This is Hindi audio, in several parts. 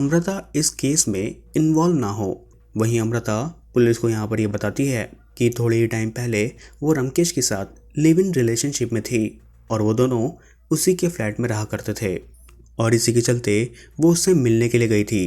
अमृता इस केस में इन्वॉल्व ना हो। वहीं अमृता पुलिस को यहाँ पर ये बताती है कि थोड़े ही टाइम पहले वो रमकेश के साथ लिव इन रिलेशनशिप में थी और वो दोनों उसी के फ्लैट में रहा करते थे और इसी के चलते वो उससे मिलने के लिए गई थी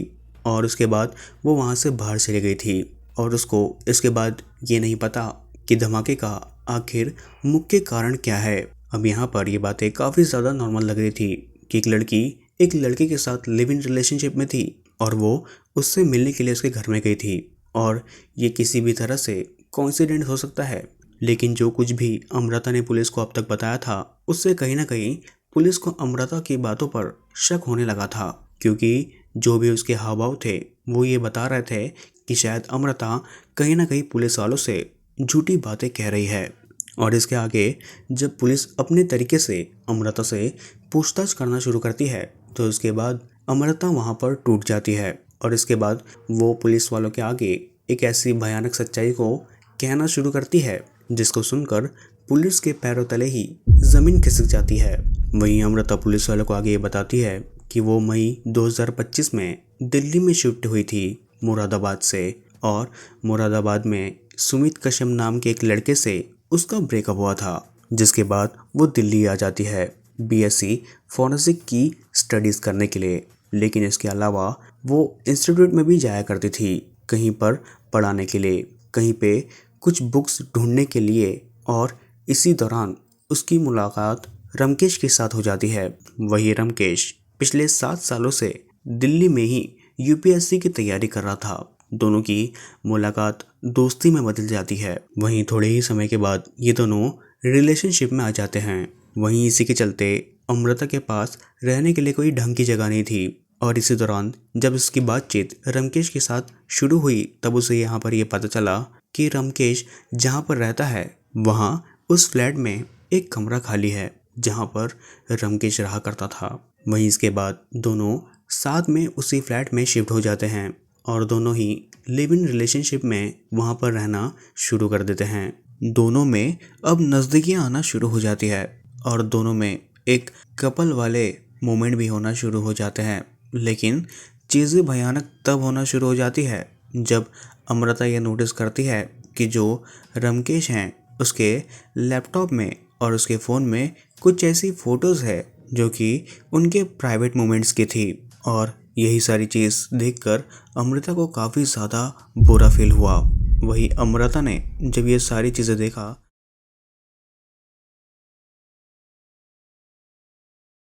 और उसके बाद वो वहाँ से बाहर चली गई थी और उसको इसके बाद ये नहीं पता कि धमाके का आखिर मुख्य कारण क्या है। अब यहाँ पर ये बातें काफ़ी ज़्यादा नॉर्मल लग रही थी कि एक लड़की एक लड़के के साथ लिव इन रिलेशनशिप में थी और वो उससे मिलने के लिए उसके घर में गई थी और ये किसी भी तरह से कोइंसिडेंट हो सकता है। लेकिन जो कुछ भी अमृता ने पुलिस को अब तक बताया था उससे कहीं ना कहीं पुलिस को अमृता की बातों पर शक होने लगा था, क्योंकि जो भी उसके हाव भाव थे वो ये बता रहे थे कि शायद अमृता कहीं ना कहीं पुलिस वालों से झूठी बातें कह रही है। और इसके आगे जब पुलिस अपने तरीके से अमृता से पूछताछ करना शुरू करती है तो उसके बाद अमृता वहाँ पर टूट जाती है और इसके बाद वो पुलिस वालों के आगे एक ऐसी भयानक सच्चाई को कहना शुरू करती है जिसको सुनकर पुलिस के पैरों तले ही जमीन खिसक जाती है। वहीं अमृता पुलिस वालों को आगे ये बताती है कि वो मई 2025 में दिल्ली में शिफ्ट हुई थी मुरादाबाद से और मुरादाबाद में सुमित कश्यप नाम के एक लड़के से उसका ब्रेकअप हुआ था, जिसके बाद वो दिल्ली आ जाती है बीएससी फॉरेंसिक की स्टडीज़ करने के लिए। लेकिन इसके अलावा वो इंस्टीट्यूट में भी जाया करती थी, कहीं पर पढ़ाने के लिए, कहीं पे कुछ बुक्स ढूंढने के लिए। और इसी दौरान उसकी मुलाकात रमकेश के साथ हो जाती है। वही रमकेश पिछले 7 सालों से दिल्ली में ही यूपीएससी की तैयारी कर रहा था। दोनों की मुलाकात दोस्ती में बदल जाती है। वहीं थोड़े ही समय के बाद ये दोनों रिलेशनशिप में आ जाते हैं। वहीं इसी के चलते अमृता के पास रहने के लिए कोई ढंग की जगह नहीं थी और इसी दौरान जब इसकी बातचीत रमकेश के साथ शुरू हुई तब उसे यहाँ पर यह पता चला कि रमकेश जहाँ पर रहता है वहाँ उस फ्लैट में एक कमरा खाली है जहाँ पर रमकेश रहा करता था। वहीं इसके बाद दोनों साथ में उसी फ्लैट में शिफ्ट हो जाते हैं और दोनों ही लिव इन रिलेशनशिप में वहाँ पर रहना शुरू कर देते हैं। दोनों में अब नज़दीकियाँ आना शुरू हो जाती है और दोनों में एक कपल वाले मोमेंट भी होना शुरू हो जाते हैं। लेकिन चीज़ें भयानक तब होना शुरू हो जाती है जब अमृता यह नोटिस करती है कि जो रमकेश हैं उसके लैपटॉप में और उसके फ़ोन में कुछ ऐसी फ़ोटोज़ है जो कि उनके प्राइवेट मोमेंट्स की थी। और यही सारी चीज़ देखकर अमृता को काफ़ी ज़्यादा बुरा फील हुआ। वही अमृता ने जब ये सारी चीज़ें देखा